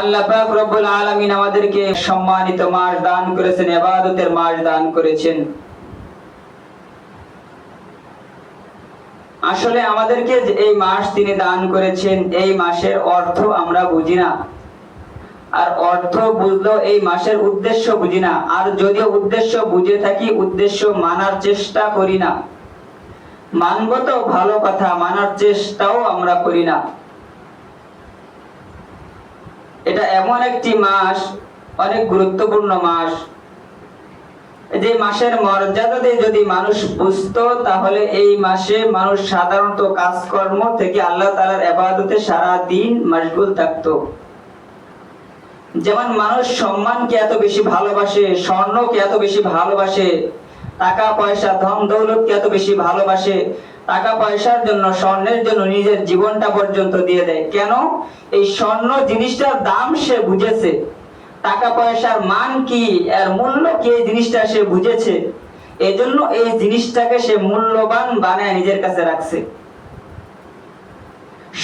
আল্লাহ পাক রব্বুল আলামিন আমাদেরকে সম্মানিত মাস দান করেছেন, ইবাদতের মাস দান করেছেন। আসলে আমাদেরকে যে এই মাস তিনি দান করেছেন, এই মাসের অর্থ আমরা বুঝি না। আর অর্থ বুঝলেও এই মাসের উদ্দেশ্য বুঝি না। আর যদিও উদ্দেশ্য বুঝে থাকি, উদ্দেশ্য মানার চেষ্টা করি না। মানব তো ভালো কথা, মানার চেষ্টাও আমরা করি না। এটা এমন একটি মাস, অনেক গুরুত্বপূর্ণ মাস। যে মাসের মর্যাদা যদি মানুষ বুঝতো, তাহলে এই মাসে মানুষ সাধারণত কাজকর্ম থেকে আল্লাহ তাআলার ইবাদতে সারা দিন মশগুল থাকতো। যেমন মানুষ সম্মানকে এত বেশি ভালোবাসে, স্বর্ণকে এত বেশি ভালোবাসে, টাকা পয়সা ধন দৌলতকে এত বেশি ভালোবাসে, টাকা পয়সার জন্য স্বর্ণের জন্য নিজের জীবনটা পর্যন্ত দিয়ে দেয়। কেন? এই স্বর্ণ জিনিসটার দাম সে বুঝেছে, টাকা পয়সার মান কি, এর মূল্য কি, এই জিনিসটা সে বুঝেছে। এজন্য এই জিনিসটাকে সে মূল্যবান বানায় নিজের কাছে রাখছে।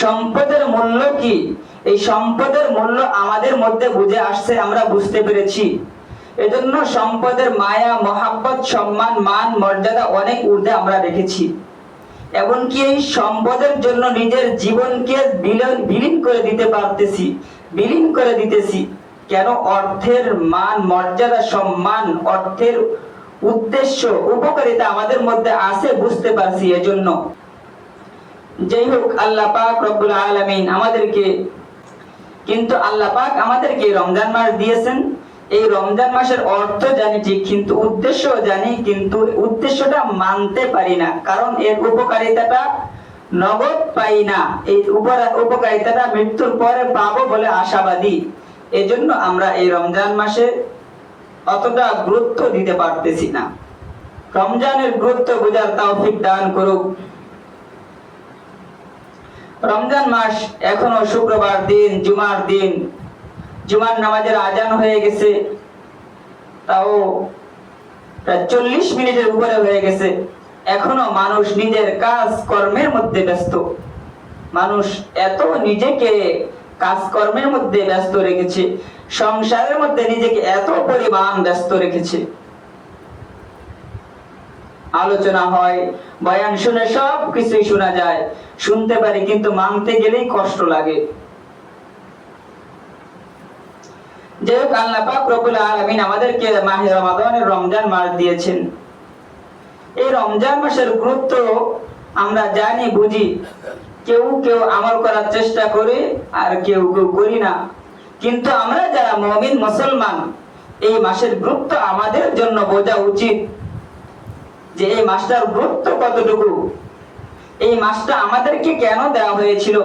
সম্পদের মূল্য কি, এই সম্পদের মূল্য আমাদের মধ্যে বুঝে আসছে, আমরা বুঝতে পেরেছি। এজন্য সম্পদের মায়া মহাব্বত সম্মান মান মর্যাদা অনেক ঊর্ধ্বে আমরা রেখেছি। এমনকি এই সম্পদের জন্য নিজের জীবনকে বিলীন করে দিতে পারতেছি, বিলীন করে দিতেছি। কেন? অর্থের মান মর্যাদা সম্মান, অর্থের উদ্দেশ্য উপকারিতা আমাদের মধ্যে আছে, বুঝতে পারছি। এজন্য যাই হোক, আল্লাহ পাক রব্বুল আলামিন আমাদেরকে, কিন্তু আল্লাহ পাক আমাদেরকে রমজান মাস দিয়েছেন। এই রমজান মাসের অর্থ জানি ঠিক, কিন্তু উদ্দেশ্য জানি, কিন্তু উদ্দেশ্যটা মানতে পারি না। কারণ এর উপকারিতাটা নগদ পাই না, এই উপকারিতাটা মৃত্যুর পরে পাবো বলে আশাবাদী। এজন্য আমরা এই রমজান মাসে অতটা গুরুত্ব দিতে পারতেছি না। রমজানের গুরুত্ব বোঝার তৌফিক দান করুক। রমজান মাস এখনো শুক্রবার দিন, জুমার দিন, জুমার নামাজের আজান হয়ে গেছে, তাও প্রায় 40 মিনিটের উপরে হয়ে গেছে। এখনো মানুষ নিজের কাজ কর্মের মধ্যে ব্যস্ত। মানুষ এত নিজেকে কাজকর্মের মধ্যে ব্যস্ত রেখেছে, সংসারের মধ্যে নিজেকে এত পরিমাণ ব্যস্ত রেখেছে। আলোচনা হয়, বয়ান শুনে সব কিছুই শোনা যায়, শুনতে পারি, কিন্তু মানতে গেলেই কষ্ট লাগে। যাই হোক, আল্লাহ পাক রব্বুল আলামিন আমাদেরকে মাহে রমাদানের রমজান মাস দিয়েছেন। এই রমজান মাসের গুরুত্ব আমরা জানি, বুঝি। কেউ কেউ আমল করার চেষ্টা করে, আর কেউ কেউ করি না। কিন্তু আমরা যারা মুমিন মুসলমান, এই মাসের গুরুত্ব আমাদের জন্য বোঝা উচিত, যে এই মাসটার গুরুত্ব কতটুকু, এই মাসটা আমাদেরকে কেন দেওয়া হয়েছিল।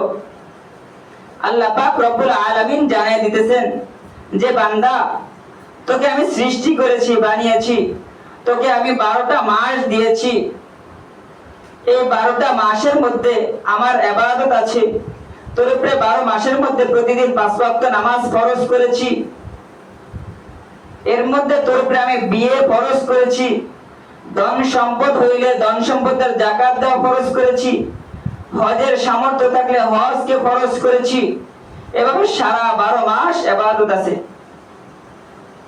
আল্লাহ পাক রব্বুল আলামিন জানিয়ে দিতেছেন যে বান্দা, তোকে আমি সৃষ্টি করেছি, বানিয়েছি, তোকে আমি 12টা মাস দিয়েছি। এই 12টা মাসের মধ্যে আমার ইবাদত আছে। তোর উপরে 12 মাসের মধ্যে প্রতিদিন 5 ওয়াক্ত নামাজ ফরজ করেছি। এর মধ্যে তোর উপরে আমি বিয়ে ফরজ করেছি। ধন সম্পদ হইলে ধন সম্পদের যাকাত দেওয়া ফরজ করেছি। হজের সামর্থ্য থাকলে হজকে ফরজ করেছি। এভাবে সারা 12 মাস ইবাদত আছে।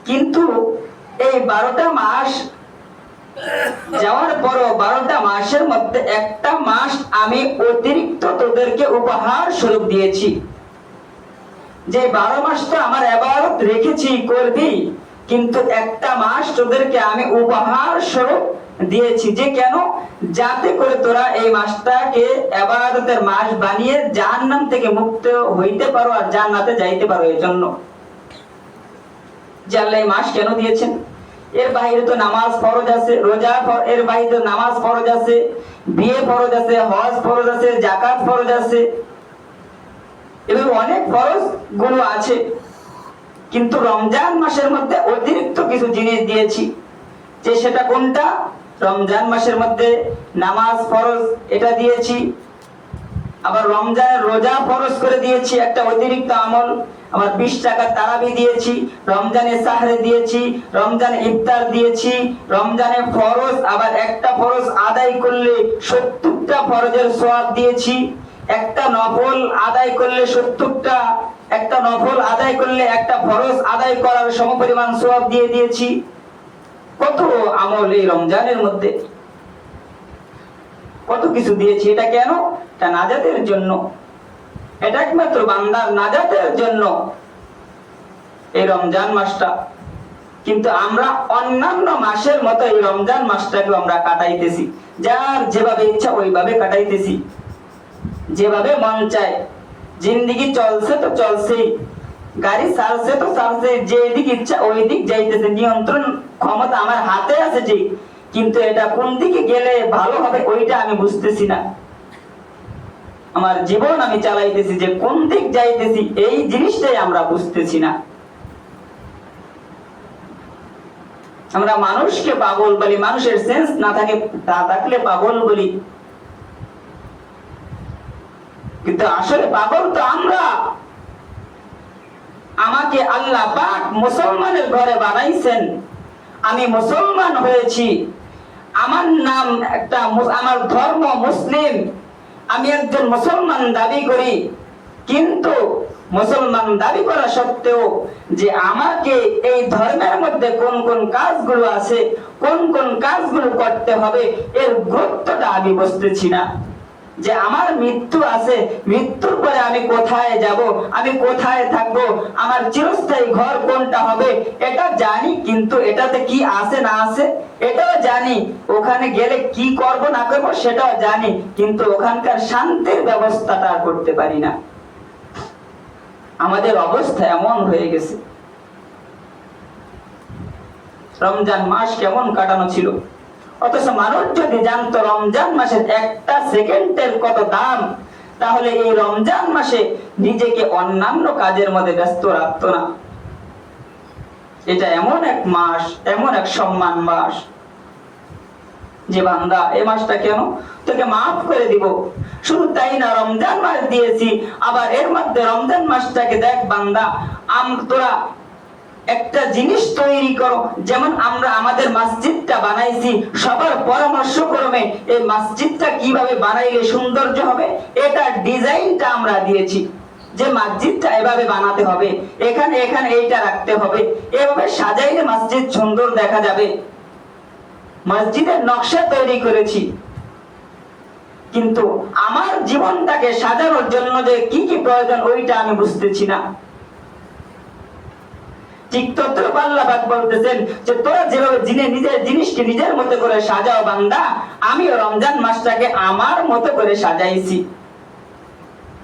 কিন্তু এই 12টা মাস যাওয়ার পরও 12টা মাসের মধ্যে একটা মাস আমি অতিরিক্ত তোদেরকে উপহার স্বরূপ দিয়েছি। যে 12 মাস তো আমার ইবাদত রেখেছি, করবি, কিন্তু একটা মাস তোদেরকে আমি উপহার স্বরূপ দিয়েছি। যে কেন? যাতে করে তোরা এই মাসটাকে ইবাদতের মাস বানিয়ে জাহান্নাম থেকে মুক্ত হইতে পারো আর জান্নাতে যাইতে পারো। এই জন্য যে আল্লাহ এই মাস কেন দিয়েছেন। এর বাইরে তো নামাজ ফরজ আছে, রোজা, এর বাইরে নামাজ ফরজ আছে, বিয়ে ফরজ আছে, হজ ফরজ আছে, যাকাত ফরজ আছে, এবং অনেক ফরজ গুলো আছে। কিন্তু রমজান মাসের মধ্যে অতিরিক্ত কিছু জিনিস দিয়েছি। যে সেটা কোনটা? রমজান মাসের মধ্যে নামাজ ফরজ, এটা দিয়েছি। আবার রমজানের রোজা ফরজ করে দিয়েছি, একটা অতিরিক্ত আমল। আবার 20 টাকা তারাবি দিয়েছি, রমজানে সাহরে দিয়েছি, রমজানে ইফতার দিয়েছি, রমজানে ফরজ, আবার একটা ফরজ আদায় করলে 70টা ফরজের সওয়াব দিয়েছি। একটা নফল আদায় করলে 70টা একটা নফল আদায় করলে একটা ফরজ আদায় করার সমপরিমাণ সওয়াব দিয়ে দিয়েছি। কত আমল এই রমজানের মধ্যে, কত কিছু দিয়েছি। এটা কেন? এটা নাজাতের জন্য, এটা একমাত্র বান্দার নাজাতের জন্য এই রমজান মাসটা। কিন্তু আমরা অন্যান্য মাসের মতো এই রমজান মাসটাকে আমরা কাটাইতেছি, যার যেভাবে ইচ্ছা ওইভাবে কাটাইতেছি, যেভাবে মন চায়। জিন্দেগি চলছে তো চলছেই, গাড়ি চালছে তো চালছে, যে দিক ইচ্ছা ওই দিক যাইতেছে। নিয়ন্ত্রণ ক্ষমতা আমার হাতে আছে ঠিক, কিন্তু এটা কোন দিকে গেলে ভালো হবে ওইটা আমি বুঝতেছি না। আমার জীবন আমি চালাইতেছি, যে কোন দিক যাইতেছি এই জিনিসটাই আমরা বুঝতেছি না। আমরা মানুষকে পাগল বলি, মানুষের সেন্স না থাকে, তা থাকলে পাগল বলি, কিন্তু আসলে পাগল তো আমরা। আমাকে আল্লাহ পাক মুসলমানের ঘরে বানাইছেন, আমি মুসলমান হয়েছি, আমার নাম একটা, আমার ধর্ম মুসলিম, আমি একজন মুসলমান দাবি করি। কিন্তু মুসলমান দাবি করা সত্ত্বেও যে আমাকে এই ধর্মের মধ্যে কোন কোন কাজগুলো আছে, কোন কোন কাজগুলো করতে হবে, এর গুরুত্বটা আমি বুঝতেছি না। যে আমার মৃত্যু আছে, মৃত্যুর পরে আমি কোথায় যাব, আমি কোথায় থাকব, আমার চিরস্থায়ী ঘর কোনটা হবে এটা জানি, কিন্তু এটাতে কি আছে না আছে এটাও জানি, ওখানে গেলে কি করব না করব সেটাও জানি, কিন্তু ওখানকার শান্তির ব্যবস্থাটা করতে পারি না। আমাদের অবস্থা এমন হয়ে গেছে। রমজান মাস কেমন কাটানো ছিল, অথচ মানুষ যদি জানতো রমজান মাসের একটা সেকেন্ডের কত দাম, তাহলে এই রমজান মাসে নিজেকে অন্যান্য কাজের মধ্যে ব্যস্ত রাখতো না। এটা এমন এক মাস, এমন এক সম্মান মাস, যে বান্দা এই মাসটা কেন তোকে মাফ করে দিব। শুধু তাই না, রমজান মাস দিয়েছি, আবার এর মধ্যে রমজান মাসটাকে দেখ বান্দা, তোরা একটা জিনিস তৈরি করো। যেমন আমরা আমাদের মসজিদটা বানাইছি, সবার পরামর্শ ক্রমে এই মসজিদটা কিভাবে বানাইলে সৌন্দর্য হবে এটা ডিজাইনটা আমরা দিয়েছি, যে মসজিদটা এভাবে বানাতে হবে, এখানে এখানে এইটা রাখতে হবে, এভাবে সাজাইলে মসজিদ সুন্দর দেখা যাবে। মসজিদের নকশা তৈরি করেছি, কিন্তু আমার জীবনটাকে সাজানোর জন্য যে কি কি প্রয়োজন ওইটা আমি বুঝতেছি না। ঠিক তদ্রূপ আল্লাহ পাক বলতেছেন যে তোরা যেভাবে নিজের জিনিসকে নিজের মতো করে সাজাও বান্দা, আমিও রমজান মাসটাকে আমার মতো করে সাজাইছি।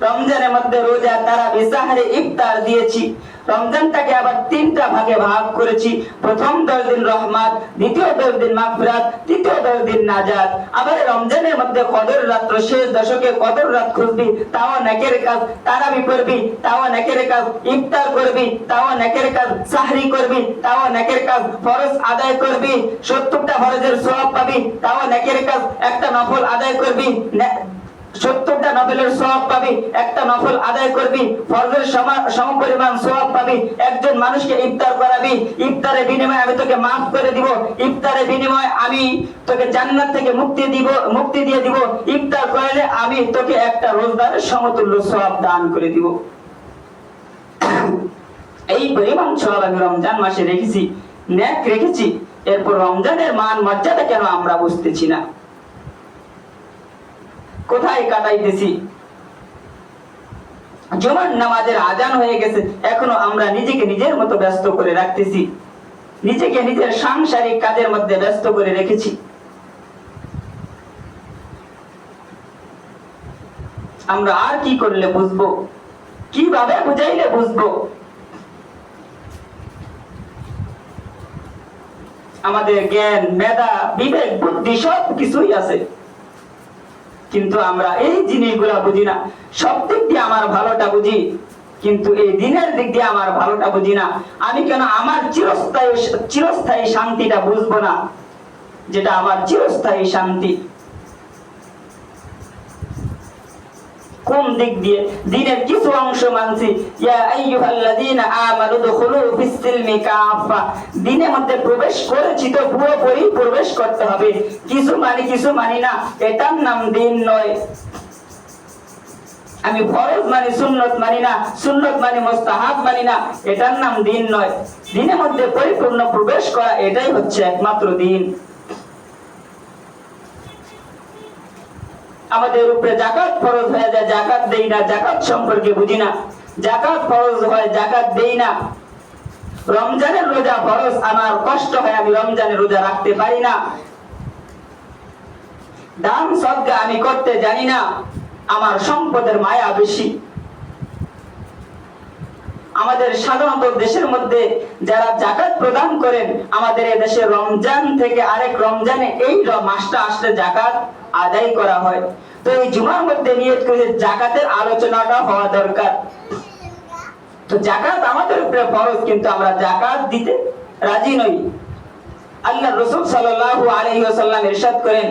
রমজানের মধ্যে রোজা, তারাবি, সাহরি, ইফতার দিয়েছি। রমজানটাকে আবার তিনটা ভাগে ভাগ করেছি। প্রথম 10 দিন রহমত, দ্বিতীয় 10 দিন মাগফিরাত, তৃতীয় 10 দিন নাজাত। আবার রমজানের মধ্যে কদর রাত, শেষ দশকে কদর রাত খুঁজবি, তাও নেকের কাজ। তারাবি পড়বি, তাও নেকের কাজ। ইফতার করবি, তাও নেকের কাজ। সাহরি করবি, তাও নেকের কাজ। ফরজ আদায় করবি, 70টা ফরজের সওয়াব পাবি, তাও নেকের কাজ। একটা নফল আদায় করবি, 70টা নফলের সওয়াব পাবি। একটা নফল আদায় করবি, ফরজের সমপরিমাণ সওয়াব পাবি। একজন মানুষকে ইফতার করাবি, ইফতারের বিনিময়ে আমি তোকে মাফ করে দিব। ইফতারের বিনিময়ে আমি তোকে জান্নাত থেকে মুক্তি দিয়ে দিব। ইফতার করলে আমি তোকে একটা রোজদারের সমতুল্য সওয়াব দান করে দিব। এই পরিমাণ সওয়াব আমি রমজান মাসে রেখেছি, নেক রেখেছি। এরপর রমজানের মান মর্যাদা কেন আমরা বুঝতেছি না? কোথায় কাটাইতেছি? জুমার নামাজের আজান হয়ে গেছে, এখনো আমরা নিজেকে নিজের মতো ব্যস্ত করে রাখতেছি, নিজেকে নিজের সাংসারিক কাজের মধ্যে ব্যস্ত করে রেখেছি। আমরা আর কি করলে বুঝবো, কিভাবে বুঝাইলে বুঝবো? আমাদের জ্ঞান, মেধা, বিবেক, বুদ্ধি সব কিছুই আছে, কিন্তু আমরা এই জিনিসগুলা বুঝি না। সব দিক দিয়ে আমার ভালোটা বুঝি, কিন্তু এই দিনের দিক দিয়ে আমার ভালোটা বুঝি না। আমি কেন আমার চিরস্থায়ী শান্তিটা বুঝবো না, যেটা আমার চিরস্থায়ী শান্তি? কোন দিক দিয়ে? দিনের কিছু অংশ মানছি, ইয়া আইয়ুহাল্লাযীনা আমানু দুখুলু ফিস-সিলমি কাফা, দিনের মধ্যে প্রবেশ করেছি তো পুরোপুরি প্রবেশ করতে হবে। কিছু মানি কিছু মানি না, এটার নাম দিন নয়। আমি ফরজ মানি সুন্নত মানি না, সুন্নত মানি মুস্তাহাব মানি না, এটার নাম দ্বীন নয়। দ্বীনের মধ্যে পরিপূর্ণ প্রবেশ করা, এটাই হচ্ছে একমাত্র দ্বীন। আমাদের উপরে যাকাত ফরজ হয়ে যায়, যাকাত দেই না, যাকাত সম্পর্কে বুঝি না। যাকাত ফরজ হয়, যাকাত দেই না। রমজানের রোজা ফরজ, আমার কষ্ট হয়, আমি রমজানের রোজা রাখতে পারি না। দান সদকা আমি করতে জানি না, আমার সম্পদের মায়া বেশি। আমাদের সাধারণত দেশের মধ্যে যারা যাকাত প্রদান করেন, আমাদের এই দেশে রমজান থেকে আরেক রমজানে এই মাসটা আসলে যাকাত আদায় করা হয়। তো এই জুমার মধ্যে নিয়ত করে যাকাতের আলোচনাটা হওয়া দরকার। তো যাকাত আমাদের উপরে ফরজ, কিন্তু আমরা যাকাত দিতে রাজি নই। আল্লাহ রাসূল সাল্লাল্লাহু আলাইহি ওয়াসাল্লাম ইরশাদ করেন,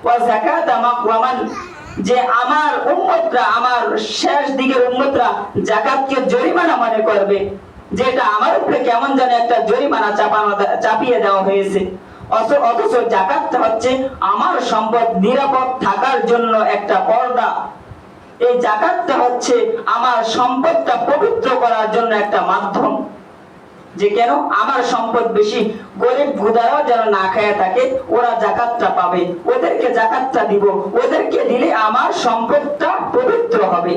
ওয়া যাকাতা মাকওয়ামান, যে আমার উম্মতরা, আমার শেষ দিকের উম্মতরা যাকাতকে জরিমানা মনে করবে, যেটা আমার উপরে কেমন যেন একটা জরিমানা চাপিয়ে দেওয়া হয়েছে। অথচ যাকাতটা হচ্ছে আমার সম্পদ নিরাপদ থাকার জন্য একটা পর্দা। এই যাকাতটা হচ্ছে আমার সম্পদটা পবিত্র করার জন্য একটা মাধ্যম, যে কেন আমার সম্পদ বেশি, গরিব গুদারাও যেন না খায় থাকে, ওরা যাকাতটা পাবে, ওদেরকে যাকাতটা দিব, ওদেরকে দিলে আমার সম্পদটা পবিত্র হবে।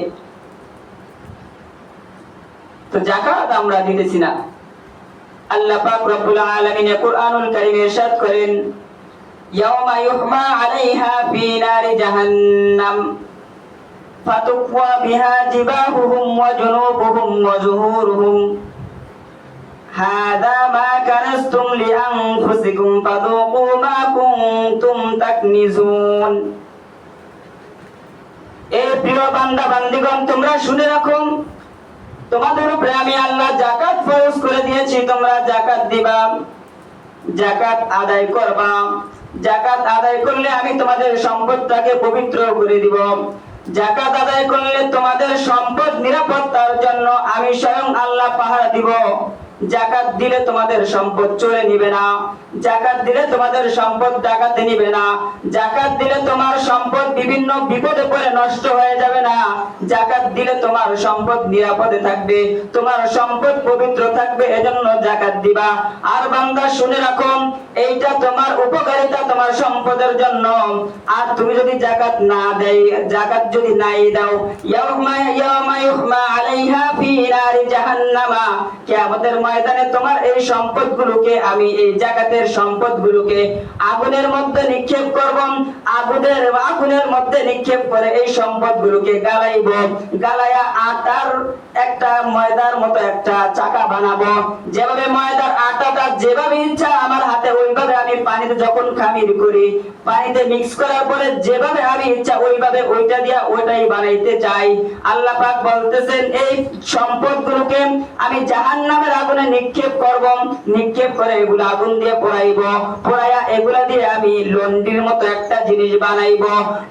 তো যাকাত আমরা দিতেছি না। আল্লাহ পাক রব্বুল আলামিন কুরআনুল কারীমে ইরশাদ করেন, ইয়াওমা ইউহমা আলাইহা ফি নারি জাহান্নাম ফাতুকওয়া বিহা জিবাহুহুম ওয়া জুনুবুহুম ওয়া যুহুরুহুম হাযা মা কানাসতুম লিআনফুসিকুম ফাযুকু মা কুনতুম তাকনিজুন। এ প্রিয় বান্দা বান্দীগণ, তোমরা শুনে রাখো, তোমাদের উপরে আমি আল্লাহ যাকাত ফরজ করে দিয়েছি, তোমরা যাকাত দিবা, যাকাত আদায় করবা। যাকাত আদায় করলে আমি তোমাদের সম্পদটাকে পবিত্র করে দিব। যাকাত আদায় করলে তোমাদের সম্পদ নিরাপত্তার জন্য আমি স্বয়ং আল্লাহ পাহারা দিব। যাকাত দিলে তোমাদের সম্পদ চলে নিবে না, যাকাত দিলে তোমাদের সম্পদ ডাকাতে নিবে না, যাকাত দিলে তোমার সম্পদ বিভিন্ন বিপদে পড়ে নষ্ট হয়ে যাবে না, যাকাত দিলে তোমার সম্পদ নিরাপদে থাকবে, তোমার সম্পদ পবিত্র থাকবে, এজন্য যাকাত দিবা। আর বান্দা শুনে রাখো, এইটা তোমার উপকারিতা তোমার সম্পদের জন্য। আর তুমি যদি যাকাত না দেই, যাকাত যদি নাই দাও, ইয়াউমা ইউহমা আলাইহা ফি নারি জাহান্নামা, কিয়ামতের ময়দানে তোমার এই সম্পদগুলোকে, আমি এই যাকাতের সম্পদগুলোকে আগুনের মধ্যে নিক্ষেপ করব। আগুনের মধ্যে নিক্ষেপ করে এই সম্পদগুলোকে গালাইব, গালায়া আটার একটা ময়দার মতো একটা চাকা বানাবো। যেভাবে ময়দার আটাটা যেভাবে ইচ্ছা আমার হাতে, ওইভাবে আমি পানিতে যখন খামির করি, পানিতে মিক্স করার পরে যেভাবে আমি ইচ্ছা ওইভাবে ওইটা দিয়া ওইটাই বানাইতে চাই। আল্লাহ পাক বলতেছেন, এই সম্পদগুলোকে আমি জাহান্নামের আগুনে নিক্ষেপ করব, নিক্ষেপ করে এগুলো আগুন দিয়ে পোড়াইব, পোড়াইয়া এগুলা দিয়ে আমি লন্ডির মতো একটা জিনিস বানাইব,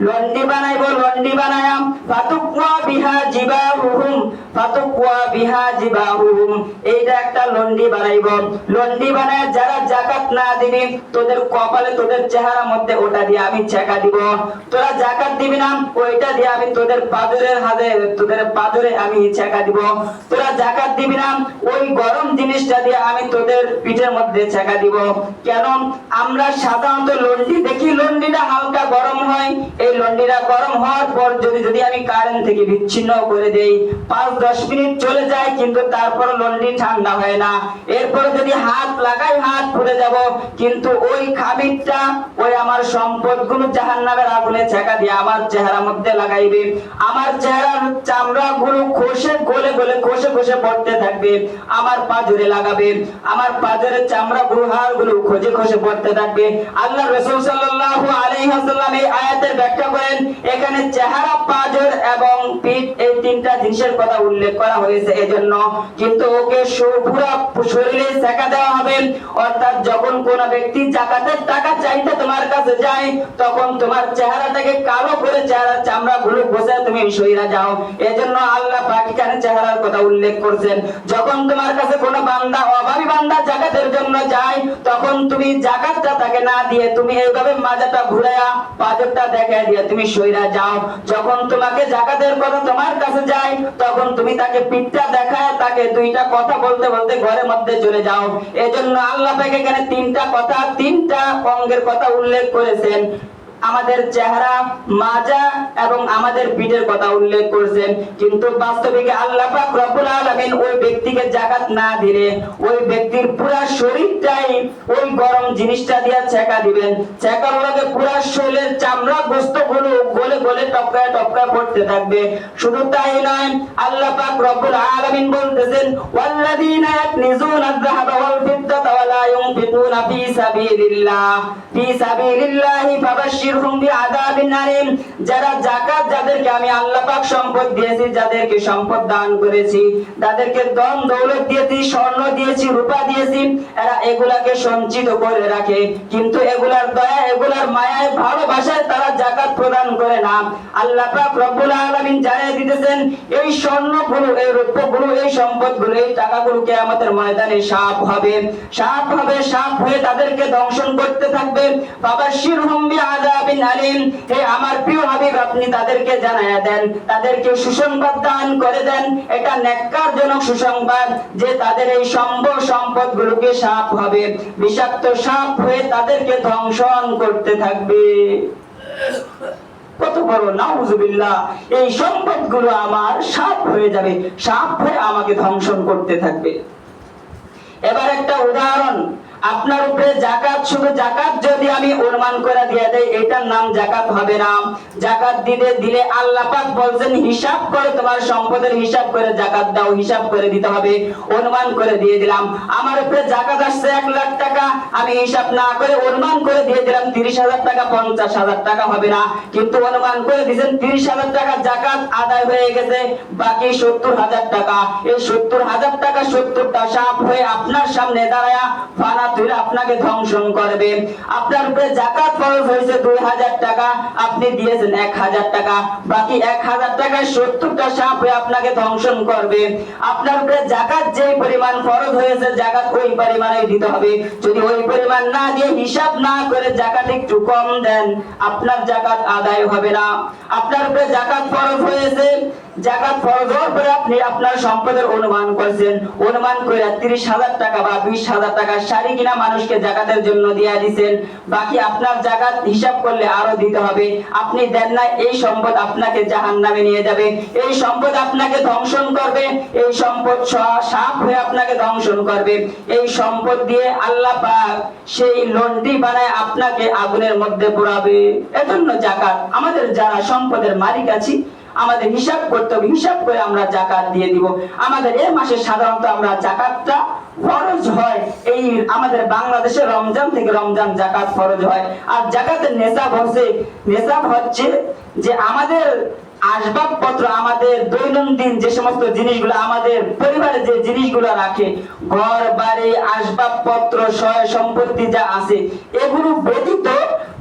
লন্ডি বানাইব, লন্ডি বানায়া ফাতুকওয়া বিহা জিবাহুহুম, ফাতুকওয়া বিহা জিবাহুহুম, এইটা একটা লন্ডি বানাইব। লন্ডি বানায় যারা যাকাত না দিবি, তোদের কপালে তোদের চেহারা মধ্যে ওটা দিয়ে আমি ছেকা দিব। তোরা যাকাত দিবি না, ওইটা দিয়ে আমি তোদের পাজরের হাতে, তোদের পাজরে আমি ছেকা দিব। তোরা যাকাত দিবি না, ওই গরম জিনিসটা দিয়ে আমি তোদের পিঠের মধ্যে ছেকা দিব। কেন? আমরা সাধারণত লন্ডি দেখি, লন্ডিটা হালকা গরম হয়, এই লন্ডিটা গরম হওয়ার পর যদি আমি কারেন্ট থেকে বিচ্ছিন্ন করে দেই, 5-10 মিনিট চলে যায়, কিন্তু তারপর লন্ডি ঠান্ডা হয় না। এরপর যদি হাত লাগাই, হাত পুড়ে যাব। কিন্তু ওই খামিরটা, ওই আমার সম্পদগুলো জাহান্নামের আগুনে ছেকা দিয়ে আমার চেহারার মধ্যে লাগাইবে, আমার চেহারার চামড়াগুলো খসে গলে গলে খসে খসে পড়তে থাকবে, আমার পাজরে লাগাবে, আমার পাজরের চামড়াগুলো, হাড়গুলো খসে খসে পড়তে থাকবে। আল্লাহ রাসূল সাল্লাল্লাহু আলাইহি ওয়াসাল্লাম এই আয়াতের ব্যাখ্যা করেন, এখানে চেহারা, পাজর এবং পিঠ, এই তিনটা জিনিসের কথা উল্লেখ করা হয়েছে এজন্য। কিন্তু ওকে পুরো শরীরে ছেকা দেওয়া হবে। অর্থাৎ যখন কোন ব্যক্তি যাকাতের টাকা চাইতে তোমার কাছে যায়, তখন তোমার চেহারাটাকে কালো করে চেহারার চামড়াগুলো বসে তুমি সইরা যাও। এজন্য আল্লাহ পাক এখানে চেহারার কথা উল্লেখ করছেন। যখন তোমার কাছে কোনো বান্দা, অভাবী বান্দা বান্দা জাকাতের জন্য যায়, তখন তুমি জাকাতটা তাকে না দিয়ে তুমি এইভাবে মাজাটা ঘুরায়া পাঁজরটা দেখায় দিয়ে তুমি সইরা যাও। যখন তোমাকে জাকাতের কথা তোমার কাছে যায়, তখন তুমি তাকে পিঠটা দেখায় তাকে দুইটা কথা বলতে বলতে ঘরের মধ্যে চলে যাও। এজন্য আল্লাহ পাক এখানে তিনটা অঙ্গের কথা উল্লেখ করেছেন। আমাদের চেহারা, মাজা এবং আমাদের পিঠের কথা উল্লেখ করেছেন। কিন্তু বাস্তবিক আল্লাহ পাক রব্বুল আলামিন ওই ব্যক্তিকে জাকাত না দিলে ওই ব্যক্তির পুরো শরীরটাই ওই গরম জিনিসটা দিয়ে ছেঁকা দিবেন। ছেঁকার লগে পুরো শরীরের চামড়া গোশতগুলো গলে গলে টপকায় টপকায় পড়তে থাকবে। শুধু তাই নয়, আল্লাহ পাক রব্বুল আলামিন বলতেছেন, ওয়াল্লাযীনা ইয়াকনিজুনা আয-যাহাবা ওয়াল ফিদ্দাতা ওয়া লা ইউনফিকুনা ফী সাবিলিল্লাহি ফাবাশশিরহুম বিআযাবিন আলীম। যারা যাকাত, যাদেরকে আমি আল্লাহ পাক সম্পদ দিয়েছি, যাদেরকে সম্পদ দান করেছি, তাদেরকে ধন দৌলত দিয়েছি, স্বর্ণ দিয়েছি, রূপা দিয়েছি, এরা এগুলাকে সঞ্চিত করে রাখে, কিন্তু এগুলার দয়া, এগুলার মায়ায়, ভালোবাসায় তারা যাকাত প্রদান করে না। আল্লাহ পাক রব্বুল আলামিন জানিয়ে দিতেছেন, এই স্বর্ণগুলো, এই রূপগুলো, এই সম্পদগুলো, এই টাকাগুলো কিয়ামতের ময়দানে সাপ হবে, সাপ হবে, সাপ হয়ে তাদেরকে দংশন করতে থাকবে। ফাবাশশিরহুম বিআযাবিন আলীম। হে আমার প্রিয় হাবিব, আপনি তাদেরকে জানায়া দেন, তাদেরকে সুসংবাদ দান করে দেন, এটা নেককারজনক সুসংবাদ যে তাদের এই সম্পদগুলোকে সাপ হবে, বিষাক্ত সাপ হয়ে তাদেরকে ধ্বংসন করতে থাকবে। কত বড় নাউজুবিল্লাহ! এই সম্পদগুলো আমার সাপ হয়ে যাবে, সাপ হয়ে আমাকে ধ্বংসন করতে থাকবে। এবার একটা উদাহরণ, আপনার উপরে জাকাত, শুধু জাকাত যদি আমি অনুমান করে দিয়ে দেই, এটার নাম জাকাত হবে না। জাকাত দিলে আল্লাহ পাক বলছেন, হিসাব করে তোমার সম্পদের হিসাব করে জাকাত দাও, হিসাব করে দিতে হবে। অনুমান করে দিয়ে দিলাম, আমার উপরে জাকাত আসছে 1 লাখ টাকা, আমি হিসাব না করে অনুমান করে দিয়ে দিলাম 30,000 টাকা, 50,000 টাকা হবে না। কিন্তু অনুমান করে দিয়েছেন 30,000 টাকা জাকাত আদায় হয়ে গেছে, বাকি 70,000 টাকা। এই 70,000 টাকা 70টা সাপ হয়ে আপনার সামনে দাঁড়ায়া ফানা তুলে আপনাকে ধ্বংসন করবে। আপনার উপরে জাকাত ফরজ হয়েছে 2,000 টাকা, আপনি দিয়েছেন 1,000 টাকা, বাকি 1,000 টাকায় 70টা সাপ হয়ে আপনাকে ধ্বংসন করবে। আপনার উপরে জাকাত যে পরিমাণ ফরজ হয়েছে, জাকাত ওই পরিমাণে দিতে হবে। যদি ওই পরিমাণ না দিয়ে, হিসাব না করে জাকাত একটু কম দেন, আপনার জাকাত আদায় হবে না। আপনার উপরে জাকাত ফরজ হয়েছে, জাকাত ফরজ হওয়ার পরে আপনি আপনার সম্পদের অনুমান করেছেন, অনুমান করে 30,000 টাকা বা 20,000 টাকা শাড়ি কিনা মানুষকে জাকাতের জন্য দিয়ে দিয়েছেন, বাকি আপনার জাকাত হিসাব করলে আরো দিতে হবে। আপনি দেন না, এই সম্পদ আপনাকে জাহান্নামে নিয়ে যাবে, এই সম্পদ আপনাকে ধ্বংসন করবে, এই সম্পদ সাপ হয়ে আপনাকে ধ্বংসন করবে। এই সম্পদ দিয়ে আল্লাহ পাক সেই লন্ডি বানায় আপনাকে আগুনের মধ্যে পোড়াবে। এজন্য জাকাত, আমাদের যারা সম্পদের মালিক আছি, আমাদের হিসাব করতে হবে, হিসাব করে আমরা জাকাত দিয়ে দিব। আমাদের এই মাসে সাধারণত আমরা জাকাতটা ফরজ হয়, এই আমাদের বাংলাদেশে রমজান থেকে রমজান জাকাত ফরজ হয়। আর জাকাতের নেশাব হচ্ছে যে আমাদের আসবাবপত্র, আমাদের দৈনন্দিন যে সমস্ত জিনিসগুলো, আমাদের পরিবারে যে জিনিসগুলো রাখে, ঘর বাড়ি, আসবাবপত্র, সয় সম্পত্তি যা আছে, এগুলো ব্যতীত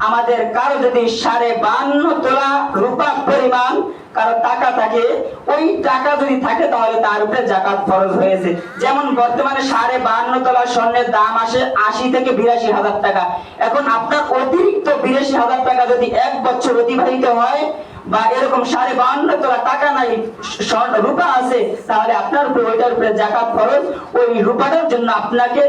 আমাদের কারো যদি 52.5 তোলা রূপা পরিমাণ কারো টাকা থাকে, ওই টাকা যদি থাকে তাহলে তার উপরে জাকাত ফরজ হয়েছে। যেমন বর্তমানে 52.5 তোলা স্বর্ণের দাম আসে 80 থেকে 82,000 টাকা। এখন আপনার অতিরিক্ত 82,000 টাকা যদি 1 বছর অতিবাহিত হয়, বা এরকম 52.5 তোলা টাকা নাই, স্বর্ণ রূপা আছে, তাহলে আপনার উপরে ওইটার উপরে জাকাত ফরজ। ওই রূপাটার জন্য আপনাকে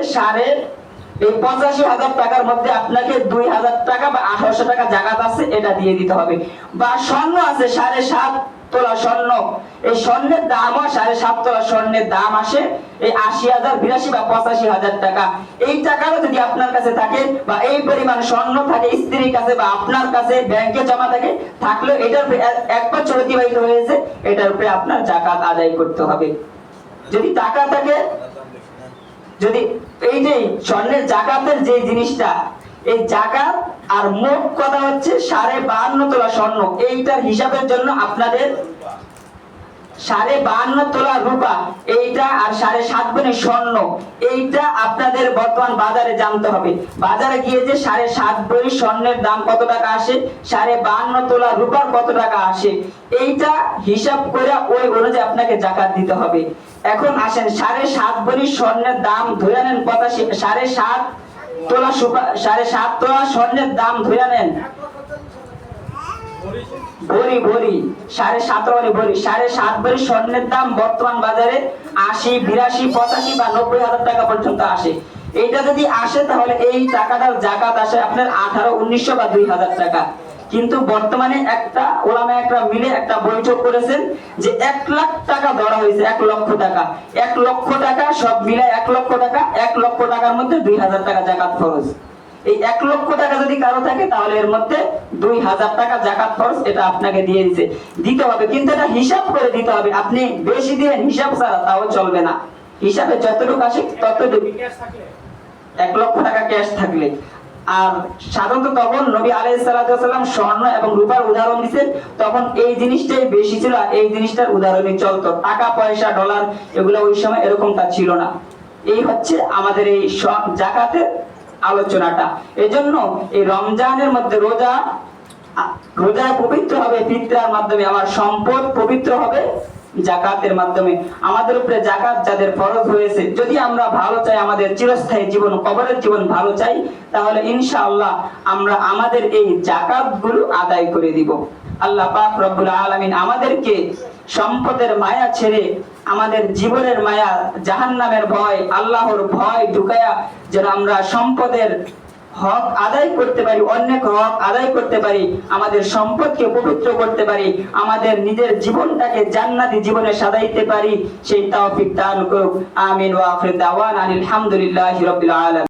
এই 85,000 টাকার মধ্যে আপনাকে 2,000 টাকা বা 1,800 টাকা জাকাত আছে, এটা দিয়ে দিতে হবে। বা স্বর্ণ আছে 7.5 তোলা স্বর্ণ, এই স্বর্ণের দামও 7.5 তোলা স্বর্ণের দাম আসে এই 80,000, 82 বা 85,000 টাকা। এই টাকাটা যদি আপনার কাছে থাকে, বা এই পরিমাণ স্বর্ণ থাকে স্ত্রীর কাছে বা আপনার কাছে ব্যাংকে জমা থাকে, থাকলেও এটার উপরে 1 বছর অতিবাহিত হয়েছে, এটার উপরে আপনার জাকাত আদায় করতে হবে। যদি টাকা থাকে, যদি এই যে স্বর্ণের জাকাতের যে জিনিসটা, এই জাকাত আর মোট কথা হচ্ছে 52.5 তোলা স্বর্ণ, এইটার হিসাবের জন্য আপনাদের 52.5 তোলা রূপা এইটা আর 7.5 গুণে স্বর্ণ, এইটা আপনাদের বর্তমান বাজারে জানতে হবে। বাজারে গিয়ে যে 7.5 ভরি স্বর্ণের দাম কত টাকা আসে, 52.5 তোলা রূপার কত টাকা আসে, এইটা হিসাব করে ওই অনুযায়ী আপনাকে জাকাত দিতে হবে। এখন আসেন 7.5 ভরি স্বর্ণের দাম ধরে নেন 85, 7.5 তোলা 7.5 তোলা স্বর্ণের দাম ধরে নেন ভরি ভরি 7.5 ভরি 7.5 ভরি স্বর্ণের দাম বর্তমান বাজারে 80, 82, 85 বা 90,000 টাকা পর্যন্ত আসে। এইটা যদি আসে তাহলে এই টাকাটার জাকাত আসে আপনার 18, 1900 বা 2000 টাকা। কিন্তু বর্তমানে একটা ওলামা একটা মিলে একটা বৈঠক করেছেন যে 1 লাখ টাকা ধরা হয়েছে, 1 লক্ষ টাকা, 1 লক্ষ টাকা সব মিলে 1 লক্ষ টাকা, 1 লক্ষ টাকার মধ্যে 2000 টাকা জাকাত ফরজ। এই 1 লক্ষ টাকা যদি কারো থাকে তাহলে এর মধ্যে 2000 টাকা জাকাত ফরজ, এটা আপনাকে দিয়ে দিতে হবে। কিন্তু এটা হিসাব করে দিতে হবে, আপনি বেশি দিবেন হিসাব ছাড়া তাও চলবে না। হিসাবে যতটুকু আসে ততটুকু, 1 লক্ষ টাকা ক্যাশ থাকলে। আর সাধারণত তখন নবী আলাইহিস সালাতু ওয়াসাল্লাম স্বর্ণ এবং রূপার উদাহরণ দিয়েছেন, তখন এই জিনিসটাই বেশি ছিল, এই জিনিসটার উদাহরণই চলতো। টাকা পয়সা ডলার এগুলো ওই সময় এরকমটা ছিল না। এই হচ্ছে আমাদের এই জাকাতের আলোচনাটা। এজন্য এই রমজানের মধ্যে রোজা পবিত্র হবে ফিতরার মাধ্যমে, আমার সম্পদ পবিত্র হবে জাকাতের মাধ্যমে। আমাদের উপরে জাকাত যাদের ফরজ হয়েছে, যদি আমরা ভালো চাই, আমাদের চিরস্থায়ী জীবন কবরের জীবন ভালো চাই, তাহলে ইনশাআল্লাহ আমরা আমাদের এই জাকাতগুলো আদায় করে দিব। আল্লাহ পাক রব্বুল আলামিন আমাদেরকে সম্পদের মায়া ছেড়ে আমাদের জীবনের মায়া, জাহান্নামের ভয়, আল্লাহর ভয় ঢুকায়া যেন আমরা সম্পদের হক আদায় করতে পারি, অন্যের হক আদায় করতে পারি, আমাদের সম্পদকে পবিত্র করতে পারি, আমাদের নিজের জীবনটাকে জান্নাতি জীবনে সাজাইতে পারি, সেই তৌফিক দান করুক। আমিন ওয়া আখির দাওয়ানা আলহামদুলিল্লাহি রাব্বিল আলামিন।